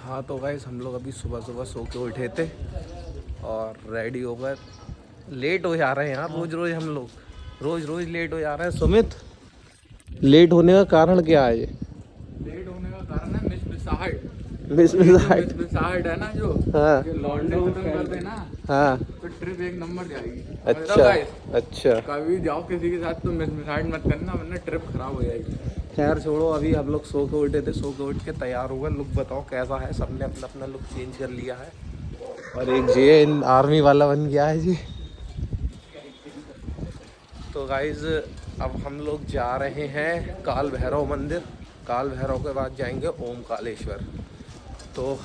हाँ तो गाइस हम लोग अभी सुबह सुबह सो के उठे थे और रेडी होकर लेट हो जा रहे हैं यार। रोज रोज हम लोग रोज लेट हो जा रहे हैं। सुमित, लेट होने का कारण क्या है? ये लेट होने का कारण है मिसमिसाहट। मिसमिसाहट है ना जो हाँ लॉन्डे खत्म कर देना हाँ तो ट्रिप एक नंबर जाएगी। अच्छा कभी जाओ किसी के साथ तो मिसमिसाहट मत करना वरना ट्रिप खराब हो जाएगी। खैर छोड़ो, अभी हम लोग सो के उठे थे, सो के उठ के तैयार हो गए। लुक बताओ कैसा है? सबने अपना अपना लुक चेंज कर लिया है और एक जे आर्मी वाला बन गया है जी। तो गाइज अब हम लोग जा रहे हैं काल भैरव मंदिर। काल भैरव के बाद जाएंगे ओमकालेश्वर। तो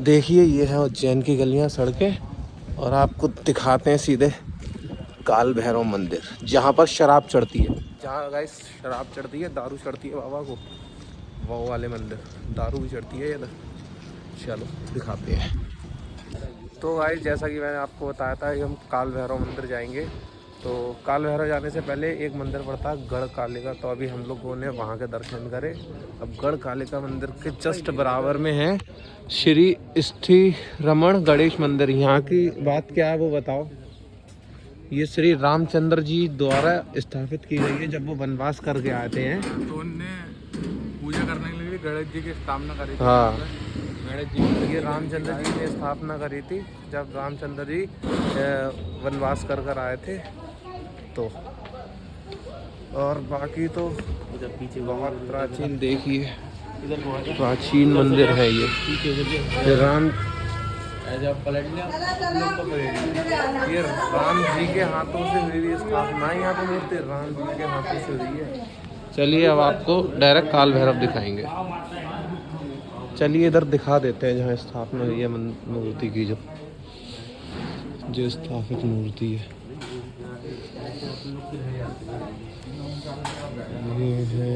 देखिए ये है उज्जैन की गलियां, सड़कें, और आपको दिखाते हैं सीधे काल भैरव मंदिर, जहाँ पर शराब चढ़ती है। जहाँ गाइस शराब चढ़ती है, दारू चढ़ती है बाबा को, वो वाले मंदिर दारू भी चढ़ती है इधर। चलो दिखाते हैं। तो गाइस जैसा कि मैंने आपको बताया था कि हम काल भैरव मंदिर जाएंगे। तो काल भैरव जाने से पहले एक मंदिर पड़ता है गढ़ काले का, तो अभी हम लोगों ने वहाँ के दर्शन करे। अब गढ़ काले का मंदिर के जस्ट बराबर में है श्री स्थिरमण गणेश मंदिर। यहाँ की बात क्या है वो बताओ। ये श्री रामचंद्र जी द्वारा स्थापित की गई है जब वो वनवास करके आते हैं। तो उनने पूजा करने के लिए गणेश जी की स्थापना करी थी। हाँ गणेश जी ये रामचंद्र जी ने स्थापना करी थी जब रामचंद्र जी वनवास कर आए थे। तो और बाकी तो पीछे बहुत प्राचीन, देखिए प्राचीन मंदिर है ये राम। ये राम जी के हाथों से हुई है स्थापना। यहाँ तो मूर्ति राम जी के हाथों से हुई है। चलिए अब आपको डायरेक्ट काल भैरव दिखाएंगे। चलिए इधर दिखा देते हैं जहाँ स्थापना हुई है मूर्ति की, जो स्थापित मूर्ति है। ये है,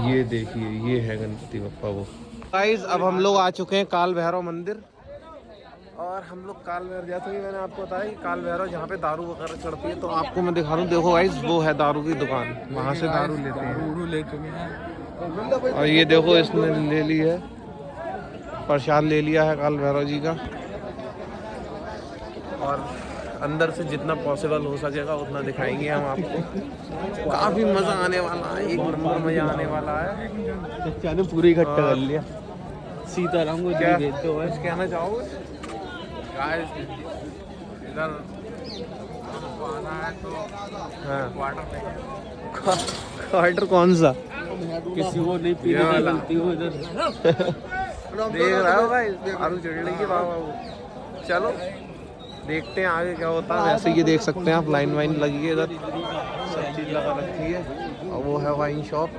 ये देखिए ये है गणपति बप्पा वो। गाइस अब हम लोग आ चुके हैं काल भैरव मंदिर और हम लोग काल भैरव, जैसे कि मैंने आपको बताया कि काल भैरव जहाँ पे दारू वगैरह चढ़ती है, तो आपको मैं दिखा दूँ। देखो गाइस वो है दारू की दुकान, वहाँ से दारू लेते हैं। ले चुके हैं और ये देखो इसने ले ली है, प्रसाद ले लिया है काल भैरव जी का। और अंदर से जितना पॉसिबल हो सकेगा उतना दिखाएंगे हम आपको। काफ़ी मज़ा आने वाला है, एक नंबर मज़ा आने वाला है। पूरी इकट्ठा कर लिया। सीताराम को क्या भेज दो। कुछ कहना चाहोगे? इधर आना है तो हाँ वाटर क्वार्टर कौन सा? किसी को नहीं पीने की गलती हो इधर। देख रहा हो भाई दारू चढ़ रही है बाबा वो। चलो देखते हैं आगे क्या होता है। वैसे ये देख सकते हैं आप, लाइन वाइन लगी है इधर, सब चीज़ लगा रखी है। और वो है वाइन शॉप,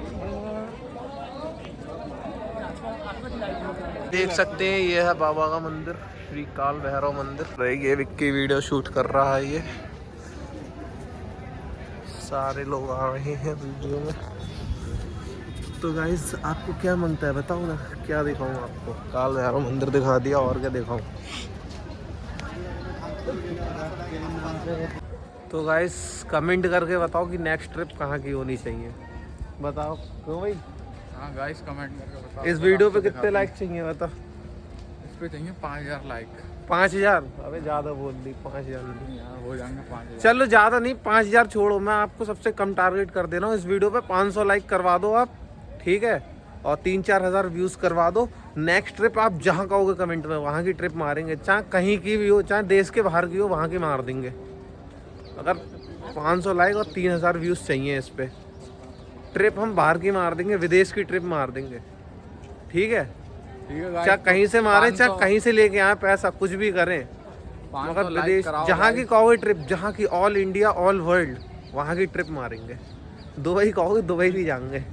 देख सकते हैं। ये है बाबा का मंदिर, श्री काल भैरव मंदिर। ये विक्की वीडियो शूट कर रहा है। ये सारे लोग आ रहे हैं वीडियो में। तो गाइस आपको क्या मांगता है बताओ ना, क्या दिखाऊं आपको? काल भैरव मंदिर दिखा दिया, और क्या दिखाऊं? तो गाइस कमेंट करके बताओ कि नेक्स्ट ट्रिप कहाँ की होनी चाहिए, बताओ क्यों भाई? हाँ गाइस कमेंट करके बताओ। इस वीडियो पे कितने लाइक चाहिए बताओ? इस पे चाहिए 5000 लाइक। 5000? अबे ज़्यादा बोल दी, 5000 नहीं। हो जाएंगे 5000। चलो ज़्यादा नहीं, 5000 छोड़ो। मैं आपको सबसे कम टारगेट कर दे रहा हूँ। इस वीडियो पे 500 लाइक करवा दो आप, ठीक है? और 3-4 हज़ार व्यूज़ करवा दो। नेक्स्ट ट्रिप आप जहाँ कहोगे कमेंट में वहाँ की ट्रिप मारेंगे, चाहे कहीं की भी हो, चाहे देश के बाहर की हो, वहाँ की मार देंगे। अगर 500 लाइक और 3000 व्यूज़ चाहिए इस पर, ट्रिप हम बाहर की मार देंगे, विदेश की ट्रिप मार देंगे, ठीक है? चाहे कहीं से मारें, चाहे कहीं से लेके आए पैसा, कुछ भी करें, मगर विदेश जहाँ की कहोगे ट्रिप, जहाँ की ऑल इंडिया ऑल वर्ल्ड, वहाँ की ट्रिप मारेंगे। दुबई कहोगे दुबई भी जाएंगे,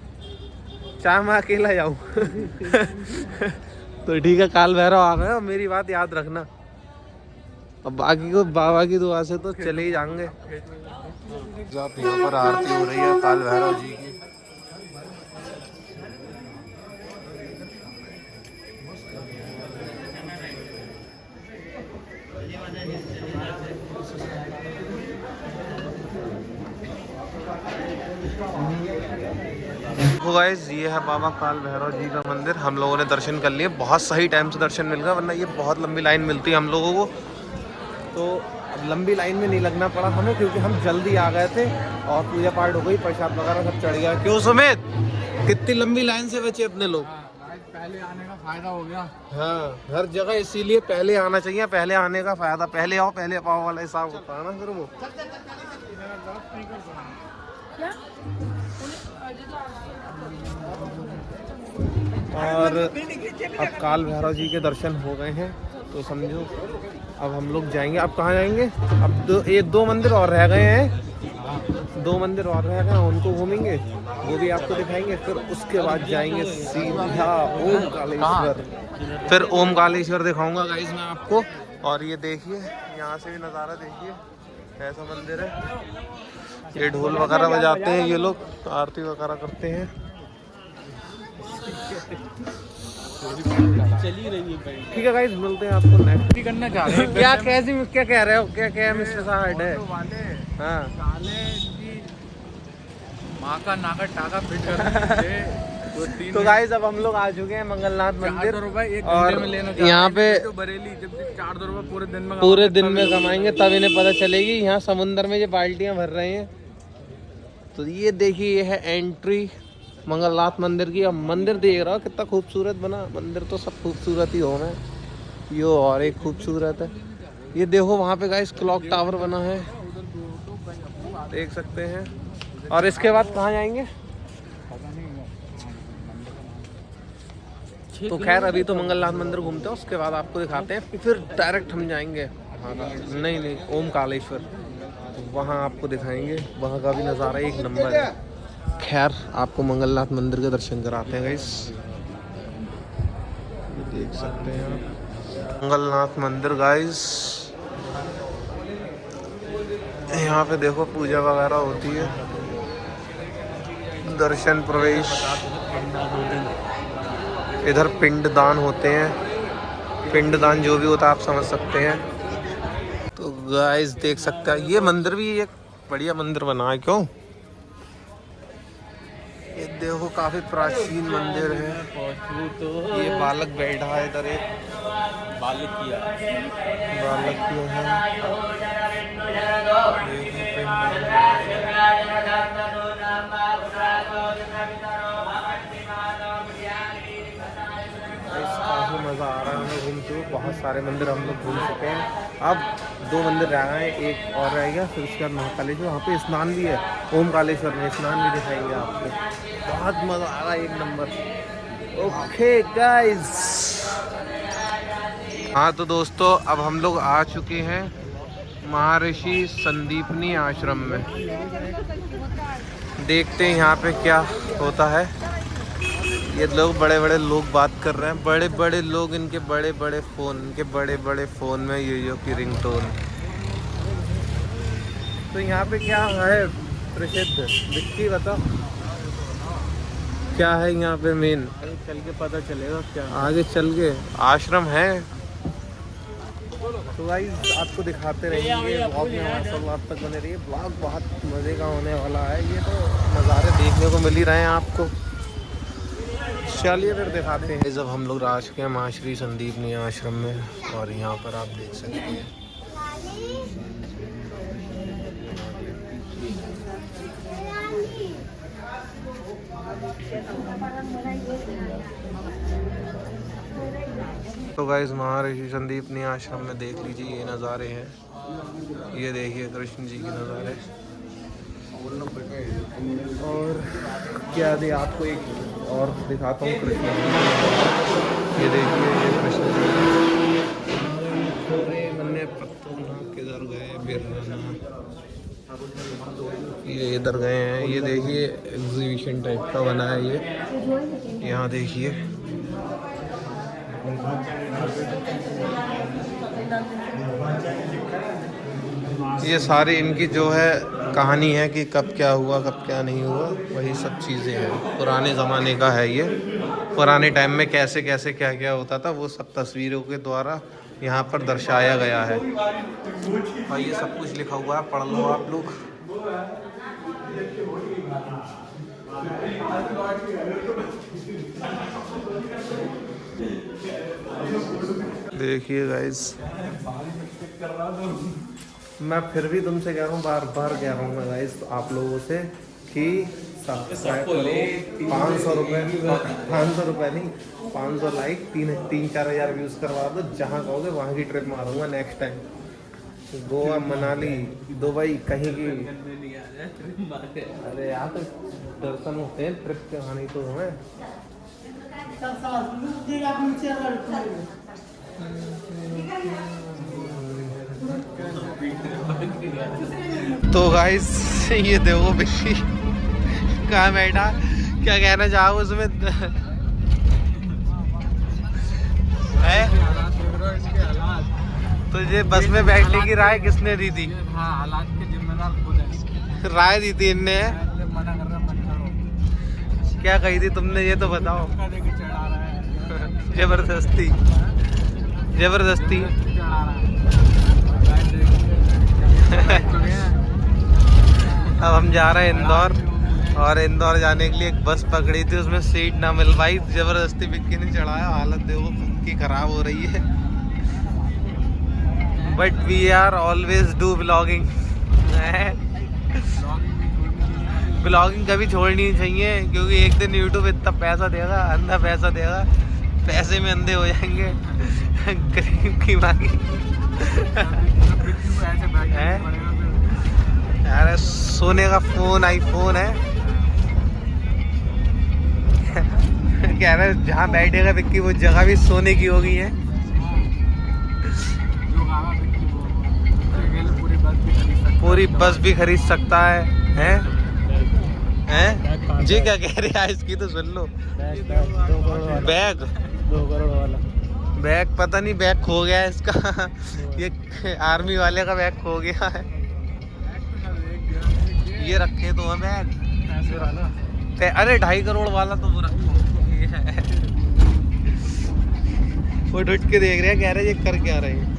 चाहे मैं अकेला जाऊँ। तो ठीक है, काल भैरव आ गए, मेरी बात याद रखना। अब बाकी को बाबा की दुआ से तो चले ही जाएंगे। यहाँ पर आरती हो रही है काल भैरव जी की। देखो गाइस ये है बाबा काल भैरव जी का मंदिर। हम लोगों ने दर्शन कर लिए, बहुत सही टाइम से दर्शन मिल गया, वरना ये बहुत लंबी लाइन मिलती है हम लोगों को। तो अब लंबी लाइन में नहीं लगना पड़ा हमें, क्योंकि हम जल्दी आ गए थे और पूजा पाठ हो गई, प्रसाद वगैरह सब चढ़ गया। क्यों सुमित, कितनी लंबी लाइन से बचे अपने लोग। पहले आने का फायदा हो गया। हाँ, हर जगह इसीलिए पहले आना चाहिए, पहले आने का फायदा, पहले आओ पहले पाओ वाला हिसाब होता है ना फिर वो। और अब काल भैरव जी के दर्शन हो गए हैं, तो समझो अब हम लोग जाएंगे। अब कहाँ जाएंगे, अब दो मंदिर और रह गए हैं, 2 मंदिर और रह गए, उनको घूमेंगे, वो भी आपको दिखाएंगे। फिर उसके बाद जाएंगे सीधा ओमकालेश्वर। फिर ओमकालेश्वर दिखाऊंगा गाइस मैं आपको। और ये देखिए, यहाँ से भी नज़ारा देखिए, ऐसा मंदिर है। ये ढोल वगैरह बजाते हैं ये लोग, आरती वगैरह करते हैं। चली रही है भाई। ठीक है गाइस, मिलते हैं आपको नेक्स्ट। करना चाह रहे हैं क्या कह रहे हो, क्या मिस्टर साहब है। हाँ, माँ का नाका टाका फिट करने तो गाइस अब हम लोग आ चुके हैं मंगलनाथ मंदिर। और यहाँ पे तो बरेली जब 400 रुपए पूरे दिन में कमाएंगे, तब इन्हें पता चलेगी। यहाँ समुंदर में ये बाल्टियाँ भर रहे हैं। तो ये देखिए, ये है एंट्री मंगलनाथ मंदिर की। अब मंदिर देख रहा हो कितना खूबसूरत बना, मंदिर तो सब खूबसूरत ही हो में, यो और एक खूबसूरत है। ये देखो वहाँ पे गाइस क्लॉक टावर बना है, देख सकते हैं। और इसके बाद कहाँ जाएंगे, तो खैर अभी तो मंगलनाथ मंदिर घूमते हैं, उसके बाद आपको दिखाते हैं। फिर डायरेक्ट हम जाएंगे नहीं ओमकालेश्वर, वहाँ आपको दिखाएंगे, वहाँ का भी नज़ारा एक नंबर है। खैर आपको मंगलनाथ मंदिर के दर्शन कराते हैं गाइस, देख सकते हैं आप मंगलनाथ मंदिर गाइस। यहाँ पे देखो पूजा वगैरह होती है, दर्शन प्रवेश। इधर पिंडदान होते हैं, पिंडदान जो भी होता है आप समझ सकते हैं। तो गाइस देख सकते हैं, ये मंदिर भी एक बढ़िया मंदिर बना है। क्यों, ये देखो काफी प्राचीन मंदिर है। ये बालक बैठा है इधर, एक बालक काफ़ी मज़ा आ रहा है हमें घूमते हुए। बहुत सारे मंदिर हम लोग घूम चुके हैं, अब 2 मंदिर रह गए हैं, एक और रह गया। फिर उसके बाद महाकालेश्वर, वहाँ पे स्नान भी है, ओमकालेश्वर में स्नान भी दिखाएंगे आपको। बहुत मज़ा आ रहा है, एक नंबर। ओके गाइस, हाँ तो दोस्तों अब हम लोग आ चुके हैं महर्षि संदीपनी आश्रम में। देखते हैं यहाँ पे क्या होता है। ये लोग बड़े बड़े लोग बात कर रहे हैं, बड़े बड़े लोग, इनके बड़े बड़े फ़ोन में यो की रिंगटोन। तो यहाँ पे क्या है प्रसिद्ध, विक्की बताओ क्या है यहाँ पे मेन। चल के पता चलेगा क्या आगे चल के आश्रम है। तो गाइस आपको दिखाते रहेंगे ब्लॉग में, हमारे साथ आप तक बने रहिए। ब्लॉग बहुत मज़े का होने वाला है, ये तो नज़ारे देखने को मिल ही रहे हैं आपको। चलिए फिर दिखाते हैं। जब हम लोग आ चुके हैं महर्षि संदीपनी आश्रम में, और यहाँ पर आप देख सकते हैं तो गाइस महर्षि संदीपनी आश्रम में देख लीजिए ये नज़ारे हैं। ये देखिए कृष्ण जी के नज़ारे। और क्या दे आपको एक और दिखाता हूँ कृष्ण जी। ये देखिए ये कृष्ण जी पूरे मन्ने पत्तों किधर गए बिरना, ये इधर गए हैं। ये देखिए एग्जीबिशन टाइप का बना है ये, यहाँ देखिए। ये सारी इनकी जो है कहानी है कि कब क्या हुआ कब क्या नहीं हुआ, वही सब चीज़ें हैं। पुराने ज़माने का है ये, पुराने टाइम में कैसे कैसे क्या क्या होता था वो सब तस्वीरों के द्वारा यहाँ पर दर्शाया गया है। और ये सब कुछ लिखा हुआ है, पढ़ लो आप लोग। देखिए गाइस, मैं फिर भी तुमसे कह रहा हूँ, बार बार कह रहा हूँ मैं गाइस आप लोगों से कि सब्सक्राइब करो। 500 रुपये नहीं, 500 लाइक, 3-4 हज़ार व्यूज़ करवा दो। जहाँ कहोगे वहाँ की ट्रिप मारूंगा next time. Goa, Manali, Dubai, कहीं की। अरे यार तो दर्शन होते हैं, ट्रिप के आने तो हमें। तो गाइस ये देखो बिक्की कहाँ बैठा, क्या कहना चाहो उसमें है? तुझे बस में बैठने की राय किसने दी थी? हाँ, हालात के जिम्मेदार खुद है। राय दी थी इनने? मना कर रहा, मत करो। क्या कही थी तुमने, ये तो बताओ। धक्का देके चढ़ा रहा है। जबरदस्ती, जबरदस्ती। चढ़ा रहा है। अब हम जा रहे हैं इंदौर, और इंदौर जाने के लिए एक बस पकड़ी थी, उसमें सीट ना मिल पाई, जबरदस्ती विक्की ने चढ़ाया। हालत देखो की खराब हो रही है। But we are always do blogging. Blogging कभी छोड़नी नहीं चाहिए, क्योंकि एक दिन यूट्यूब इतना पैसा देगा, अंधा पैसा देगा, पैसे में अंधे हो जाएंगे। गरीब की मांगी है। यार सोने का फोन, आईफोन है। कह रहे जहाँ बैठेगा विक्की वो जगह भी सोने की हो गई है। पूरी बस भी खरीद सकता है, हैं? जी क्या कह रहे हैं इसकी तो सुन लो। बैग 2 करोड़ वाला बैग, पता नहीं बैग खो गया है इसका। ये आर्मी वाले का बैग खो गया है। ये रखे तो है बैग पैसे वाला। अरे 2.5 करोड़ वाला तो वो रखो। वो ढूंढ के देख रहे हैं, कह रहे हैं ये कर क्या रहे हैं।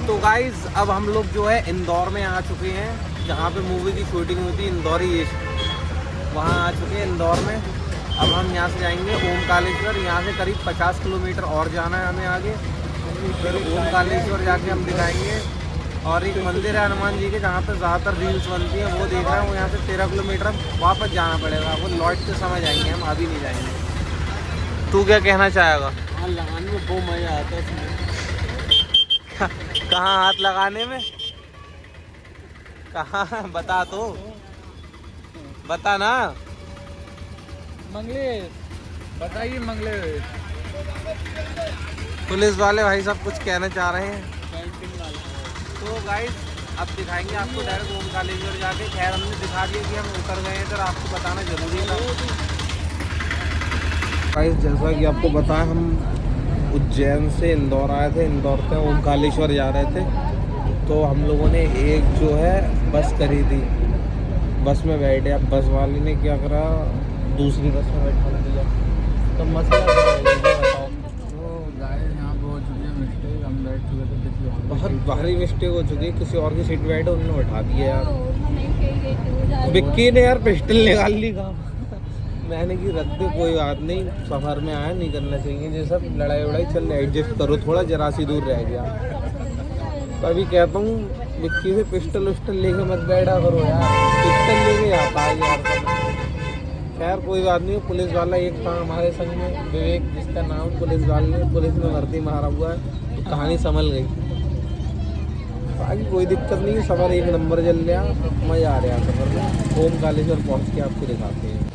तो गाइज अब हम लोग जो है इंदौर में आ चुके हैं, जहाँ पे मूवी की शूटिंग हुई थी, इंदौरी ये, वहाँ आ चुके हैं इंदौर में। अब हम यहाँ से जाएंगे ओमकालेश्वर। यहाँ से करीब 50 किलोमीटर और जाना है हमें आगे। फिर ओमकालेश्वर जाके हम दिखाएंगे। और एक मंदिर है हनुमान जी के, जहाँ पर ज़्यादातर रील्स बनती हैं, वो देख रहे हैं। वो यहाँ से 13 किलोमीटर वापस जाना पड़ेगा, वो लौटते समय जाएंगे हम, अभी नहीं जाएंगे। तू क्या कहना चाहेगा? हाँ, लगाने में बहुत मज़ा आता है। कहाँ हाथ लगाने में? कहाँ बता तो, बता ना। मंगलेश, बताइए मंगलेश। पुलिस वाले भाई सब कुछ कहना चाह रहे हैं। तो गाइस अब दिखाएंगे आपको डायरेक्ट ओमकालेश्वर जाके। खैर हमने दिखा दिया कि हम उतर गए हैं, तो आपको बताना जरूरी था। गाइस जैसा कि आपको बताया, हम उज्जैन से इंदौर आए थे, इंदौर से ओमकालेश्वर जा रहे थे। तो हम लोगों ने एक जो है बस करी थी, बस में बैठे। अब बस वाले ने क्या करा, दूसरी बस में बैठा दिया। तो मसला क्या है ये बताओ। यहाँ बहुत मिस्टेक, हम बैठ चुके थे किसी और बहुत भारी मिस्टेक हो चुकी है, किसी और की सीट पे बैठे, उन्होंने बैठा दिया यार। विक्की ने यार पिस्टल निकाल ली काम। मैंने की रख दे, कोई बात नहीं, सफ़र में आया, नहीं करना चाहिए ये सब लड़ाई वड़ाई। चल एडजस्ट करो थोड़ा, जरा सी दूर रह गया। तो अभी कहता हूँ विक्की से पिस्टल उस्टल लेके मत बैठा करो यार, पिस्टल लेके आता है यार। खैर कोई बात नहीं, पुलिस वाला एक था हमारे संग में, विवेक जिसका नाम, पुलिस वाले ने, पुलिस में भर्ती मारा हुआ है, तो कहानी संभल गई। बाकी कोई दिक्कत नहीं, सफ़र एक नंबर चल रहा, मज़ा आ रहा है सफ़र में। ओमकालेश्वर पहुँच के आपको दिखाते हैं।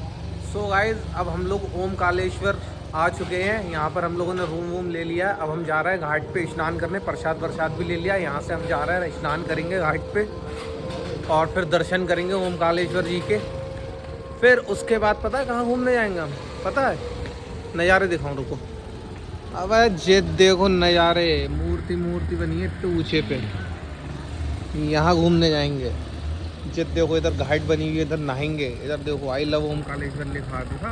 सो गाइज अब हम लोग ओमकालेश्वर आ चुके हैं। यहाँ पर हम लोगों ने रूम वूम ले लिया। अब हम जा रहे हैं घाट पे स्नान करने, प्रसाद वरसाद भी ले लिया। यहाँ से हम जा रहे हैं, स्नान करेंगे घाट पे, और फिर दर्शन करेंगे ओमकालेश्वर जी के। फिर उसके बाद पता है कहाँ घूमने जाएंगे हम, पता है? नज़ारे दिखाऊँ, रुको। अब जे देखो नज़ारे, मूर्ति बनी है इतने ऊँचे पे, यहाँ घूमने जाएंगे। जित देखो इधर घाट बनी हुई है, इधर नहाएंगे। इधर देखो आई लव ओमकालेश्वर लिखा था।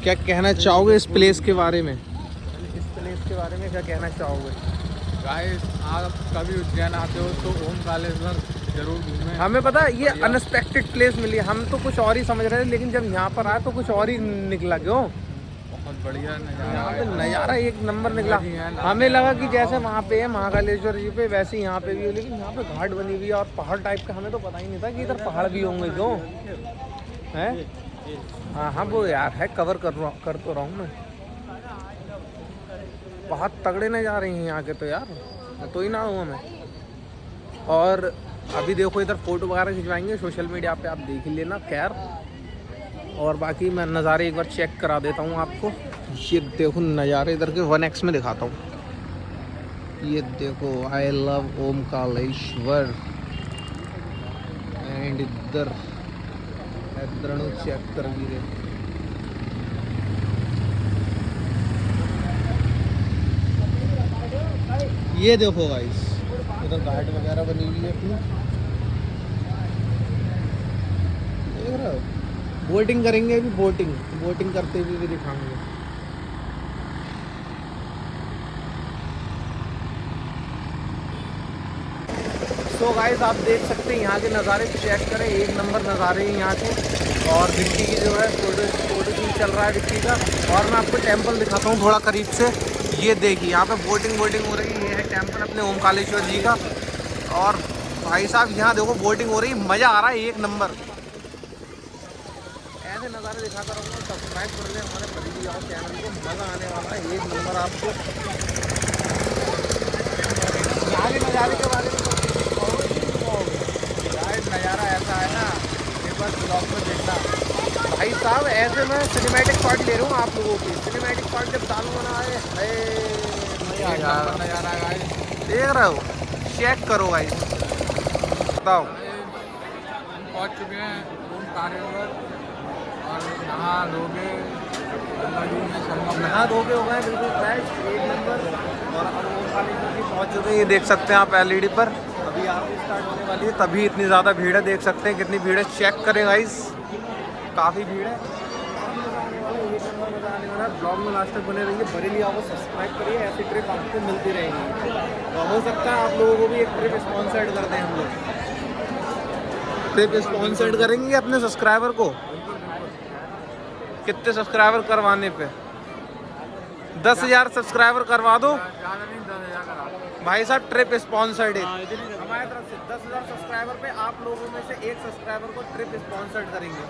क्या कहना चाहोगे इस प्लेस के बारे में? इस प्लेस के बारे में क्या कहना चाहोगे? गाइस आप कभी उज्जैन आते हो तो ओमकालेश्वर जरूर घूमें। हमें पता है ये अनएक्सपेक्टेड प्लेस मिली, हम तो कुछ और ही समझ रहे थे, लेकिन जब यहाँ पर आए तो कुछ और ही निकला। क्यों? बहुत बढ़िया नज़ारा यहाँ पे है। नज़ारा एक नंबर निकला। हमें लगा कि जैसे वहाँ पे है महाकालेश्वर जी पे, वैसे ही यहाँ पे भी है, लेकिन यहाँ पे घाट बनी हुई है और पहाड़ टाइप का। हमें तो पता ही नहीं था कि इधर पहाड़ भी होंगे। क्यों है? हाँ हाँ वो यार है, कवर कर तो रहा हूँ मैं। बहुत तगड़े नज़ारे हैं यहाँ के तो यार, तो ही ना हुआ मैं। और अभी देखो इधर फोटो वगैरह खिंचवाएंगे, सोशल मीडिया पे आप देख ही लेना। खैर, और बाकी मैं नज़ारे एक बार चेक करा देता हूँ आपको। ये देखो नज़ारे इधर के 1x में दिखाता हूँ। ये देखो, आई लव ओमकालेश्वर। एंड इधर चेक कर भी रहे। ये देखो गाइस, उधर घाट वगैरह बनी हुई है अपनी, देख रहे हो? बोटिंग करेंगे अभी, बोटिंग करते हुए भी दिखाएंगे। सो गाइस आप देख सकते हैं यहाँ के नज़ारे, चेक करें, एक नंबर नज़ारे हैं यहाँ के। और डिक्की की जो है फोटो शूट चल रहा है डिक्की का। और मैं आपको टेंपल दिखाता हूँ थोड़ा करीब से। ये देखिए यहाँ पे बोटिंग हो रही है। ये है टेंपल अपने ओमकालेश्वर जी का। और भाई साहब यहाँ देखो बोटिंग हो रही है, मज़ा आ रहा है एक नंबर। ऐसे नज़ारे दिखाता रहूँगा। सब्सक्राइब कर लें हमारे परिधि जाओ चैनल को, मज़ा आने वाला है एक नंबर आपको। यहाँ के नज़ारे के बारे में नज़ारा ऐसा है ना, एक बार ब्लॉग में देखना। भाई साहब ऐसे मैं सिनेमैटिक शॉट ले रहा हूँ आप लोगों की। सिनेमैटिक शॉट जब डालूंगा ना, नज़ारा है। देख रहे हो? चेक करो गाइस, बताओ। हम पहुँच चुके हैं ओमकारेश्वर और नहा धोके नहा धो के हो गए बिल्कुल फ्रेश, एक नंबर। और अब ओमकालेश्वर जी पहुँच चुके हैं। ये देख सकते हैं आप एलईडी पर, अभी आरती स्टार्ट होने वाली है, तभी इतनी ज़्यादा भीड़ है। देख सकते हैं कितनी भीड़ है, चेक करें गाइस, काफ़ी भीड़ है। ब्लॉग में लास्ट तक बने रहिए, बरेली आओ, सब्सक्राइब करिए, ऐसी ट्रिप आपको मिलती रहेगी। तो हो सकता है आप लोगों को भी एक ट्रिप स्पॉन्सर्ड कर दें हम लोग। ट्रिप स्पॉन्सर्ड करेंगे अपने सब्सक्राइबर को। कितने सब्सक्राइबर करवाने पे? 10,000 सब्सक्राइबर करवा दो ज़्यादा नहीं, 10,000 करा दो। भाई साहब। ट्रिप स्पॉन्सर्ड है हमारी तरफ से। 10,000 सब्सक्राइबर पे आप लोगों में से एक सब्सक्राइबर को ट्रिप स्पॉन्सर्ड करेंगे।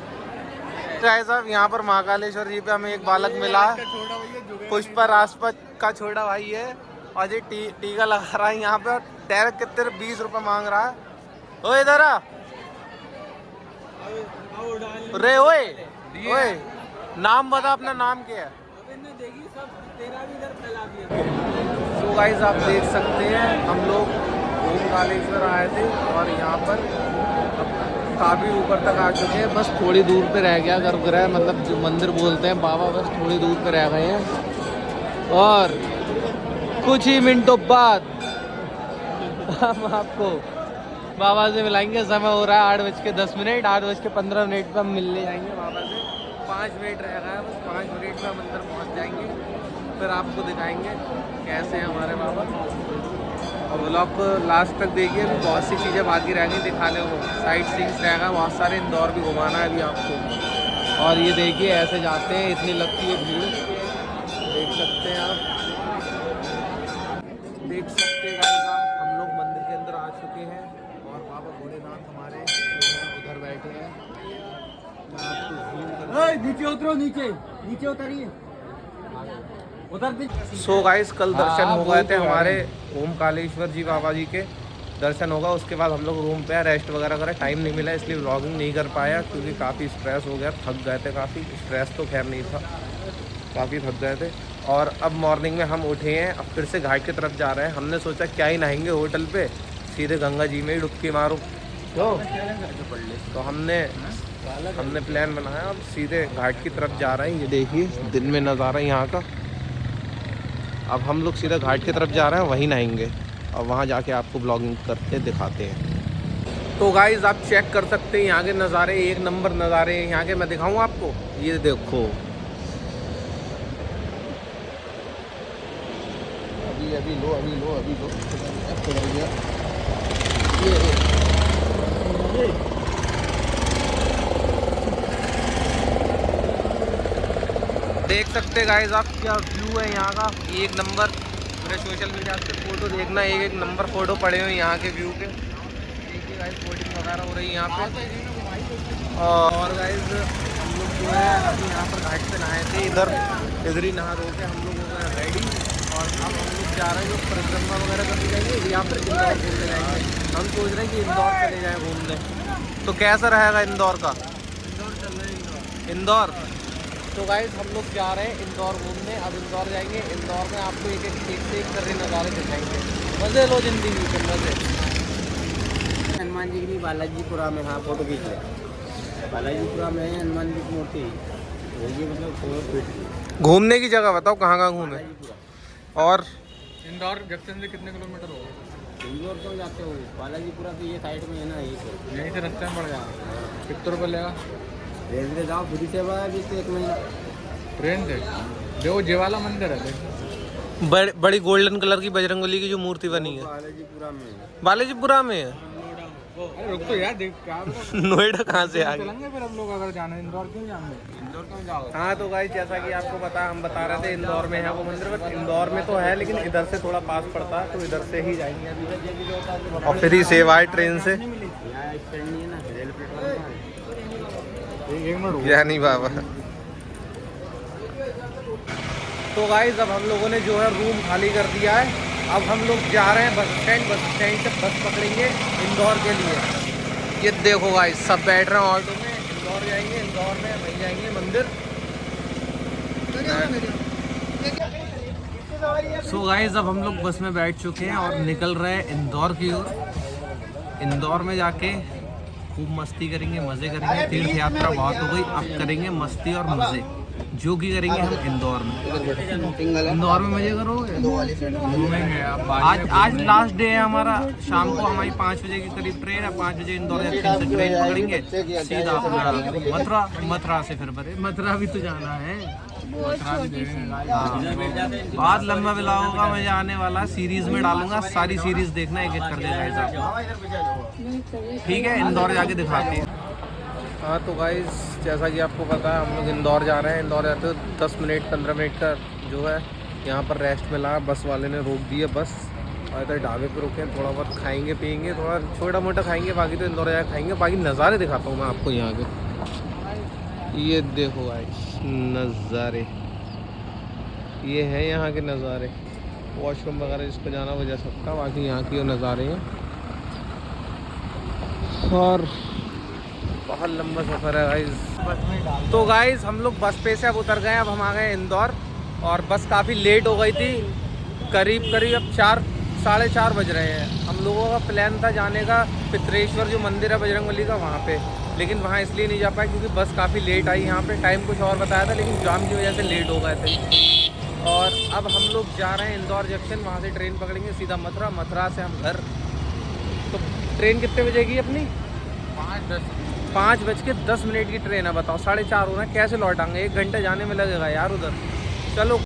भाई साहब यहाँ पर महाकालेश्वर जी पे हमें एक बालक मिला, पुष्पा राजपत का छोटा भाई है। और ये टीका लगा रहा है यहाँ पे। डायरेक्ट कितने 20 रुपये मांग रहा है। ओ इधर आ रे, ओए नाम बता, अपना नाम क्या है? तो गाइस आप देख सकते हैं हम लोग ओमकालेश्वर आए थे और यहाँ पर काफ़ी ऊपर तक आ चुके हैं। बस थोड़ी दूर पे रह गया गर्भगृह, मतलब जो मंदिर बोलते हैं बाबा, बस थोड़ी दूर पे रह गए हैं। और कुछ ही मिनटों बाद हम आपको बाबा से मिलाएंगे। समय हो रहा है 8:10, 8:15 पर हम मिलने जाएंगे बाबा से। 5 मिनट रह गया है, बस 5 मिनट में हम अंदर पहुँच जाएंगे। फिर आपको दिखाएंगे कैसे हैं हमारे बाबा। और व्लॉग को लास्ट तक देखिए, अभी बहुत सी चीज़ें बाकी रह गई दिखाने को। साइट सीन्स रह गए बहुत सारे, इंदौर भी घुमाना है अभी आपको। और ये देखिए ऐसे जाते हैं, इतनी लगती है भीड़, देख सकते हैं आप। देख सकते हैं हम लोग मंदिर के अंदर आ चुके हैं और बाबा भोलेनाथ हमारे उधर बैठे हैं। नीचे उतरो, नीचे उतरिए उधर। सो गाइस कल दर्शन हो गए थे हमारे ओमकालेश्वर जी बाबा जी के। दर्शन होगा उसके बाद हम लोग रूम पे रेस्ट वगैरह करें। टाइम नहीं मिला इसलिए व्लॉगिंग नहीं कर पाया, क्योंकि काफ़ी स्ट्रेस हो गया, थक गए थे काफ़ी। स्ट्रेस तो खैर नहीं था, काफ़ी थक गए थे। और अब मॉर्निंग में हम उठे हैं, अब फिर से घाट की तरफ जा रहे हैं। हमने सोचा क्या ही नहाएंगे होटल पे, सीधे गंगा जी में ही डुबकी मारूं। तो हमने प्लान बनाया, अब सीधे घाट की तरफ जा रहे हैं। ये देखिए दिन में नज़ारा यहाँ का। अब हम लोग सीधा घाट की तरफ जा रहे हैं, वहीं नहाएंगे और वहाँ जाके आपको ब्लॉगिंग करते दिखाते हैं। तो गाइस आप चेक कर सकते हैं यहाँ के नज़ारे, एक नंबर नज़ारे हैं यहाँ के। मैं दिखाऊँ आपको, ये देखो। अभी लो देख सकते गाइस आप क्या व्यू है यहाँ का, एक नंबर। मेरे सोशल मीडिया पे फोटो देखना, एक नंबर फोटो पड़े हुए यहाँ के व्यू के। देखिए गाइस बोटिंग वगैरह हो रही है यहाँ पे। और गाइस हम लोग जो है अभी यहाँ पर घाट पे नहाए थे, इधर ही नहा धो के हम लोग हो गए रेडी। और अब हम लोग जा रहे हैं जो परिक्रमा वगैरह करने जाएंगे या फिर इंदौर घूमने जाएंगे। हम सोच रहे हैं कि इंदौर चले जाएँ घूमने। तो कैसा रहेगा इंदौर का? इंदौर तो गाइस हम लोग जा रहे हैं इंदौर घूमने। अब इंदौर जाएंगे, इंदौर में आपको एक से एक कर नज़ारे दिखाएंगे। मज़े लो जिंदगी के मज़े। हनुमान जी की बालाजीपुरा में, हाँ फोटो खींच लिया। बालाजीपुरा में है हनुमान जी की मूर्ति, ये मतलब 4 फीट की। घूमने की जगह बताओ कहाँ कहाँ घूमे। और इंदौर जंक्शन से कितने किलोमीटर होगा? इंदौर क्यों जाते हो? बालाजीपुरा तो ये साइड में है ना, यहीं से रास्ते में पड़ जाएगा। कितने रुपये लेगा? ट्रेन से जाओ, फ्री सेवा है अभी तो 1 महीना। ट्रेन से देखो, ये वाला मंदिर है देखो। बड़ी गोल्डन कलर की बजरंगबली की जो मूर्ति बनी है बालाजीपुरा में है। बालाजीपुरा में है। अरे रुक तो यार, देख क्या नोएडा कहाँ से आ गए? चलेंगे फिर हम लोग, अगर जाना है इंदौर क्यों जाएंगे? इंदौर क्यों जाओ? हाँ तो गाइस जैसा कि आपको पता है, हम बता रहे थे इंदौर में है वो मंदिर, बट इंदौर में तो है लेकिन इधर से थोड़ा पास पड़ता है, तो इधर से ही जाएंगे अभी। और फ्री सेवा है ट्रेन से। यहाँ स्टैंड नहीं है ना, रेल प्लेटफॉर्म है। एक मिनट या नहीं बाबा। तो गाइस अब हम लोगों ने जो है रूम खाली कर दिया है। अब हम लोग जा रहे हैं बस स्टैंड से बस पकड़ेंगे इंदौर के लिए। ये देखो गाइस सब बैठ रहे हैं ऑटो में, इंदौर जाएंगे। इंदौर में वहीं जाएंगे मंदिर। सो गाइस अब हम लोग बस में बैठ चुके हैं और निकल रहे हैं इंदौर की ओर। इंदौर में जाके खूब मस्ती करेंगे, मज़े करेंगे। तीर्थ यात्रा बहुत हो गई, अब करेंगे मस्ती और मज़े, जो कि करेंगे हम इंदौर में। इंदौर में मज़े करोगे, घूमेंगे अब। आज लास्ट डे है हमारा। शाम को हमारी 5 बजे के करीब ट्रेन है। 5 बजे इंदौर जंक्शन से ट्रेन पकड़ेंगे सीधा अपना मथुरा से फिर बड़े मथुरा भी तो जाना है। बहुत लंबा ब्लॉग होगा, मजा आने वाला। सीरीज में डालूंगा, सारी सीरीज देखना, एक एक कर देगा हिसाब। ठीक है, इंदौर जाके दिखाते हैं। हाँ तो गाइस जैसा कि आपको पता है, हम लोग इंदौर जा रहे हैं। इंदौर जाते हो 10 मिनट 15 मिनट का जो है यहाँ पर रेस्ट मिला। बस वाले ने रोक दिया बस, और इधर ढाबे पे रुके हैं। थोड़ा बहुत खाएंगे पियेंगे, थोड़ा छोटा मोटा खाएंगे, बाकी तो इंदौर जाकर खाएंगे। बाकी नज़ारे दिखाता हूँ मैं आपको यहाँ के। ये देखो गाइस नज़ारे, ये है यहाँ के नज़ारे। वॉशरूम वगैरह जिसको जाना वो जा सकता, बाकी यहाँ की नज़ारे हैं। और बहुत लंबा सफ़र है गाइस। तो गाइस हम लोग बस पे से अब उतर गए। अब हम आ गए इंदौर, और बस काफ़ी लेट हो गई थी। करीब अब 4 साढ़े 4 बज रहे हैं। हम लोगों का प्लान था जाने का पित्रेश्वर जो मंदिर है बजरंगबली का, वहाँ पे, लेकिन वहाँ इसलिए नहीं जा पाए क्योंकि बस काफ़ी लेट आई यहाँ पे। टाइम कुछ और बताया था लेकिन जाम की वजह से लेट हो गए थे। और अब हम लोग जा रहे हैं इंदौर जंक्शन, वहाँ से ट्रेन पकड़ेंगे सीधा मथुरा। मथुरा से हम घर। तो ट्रेन कितने बजे की अपनी? 5:10 की ट्रेन है। बताओ 4:30 हो रहा है, कैसे लौटाएंगे? 1 घंटा जाने में लगेगा यार उधर। चलो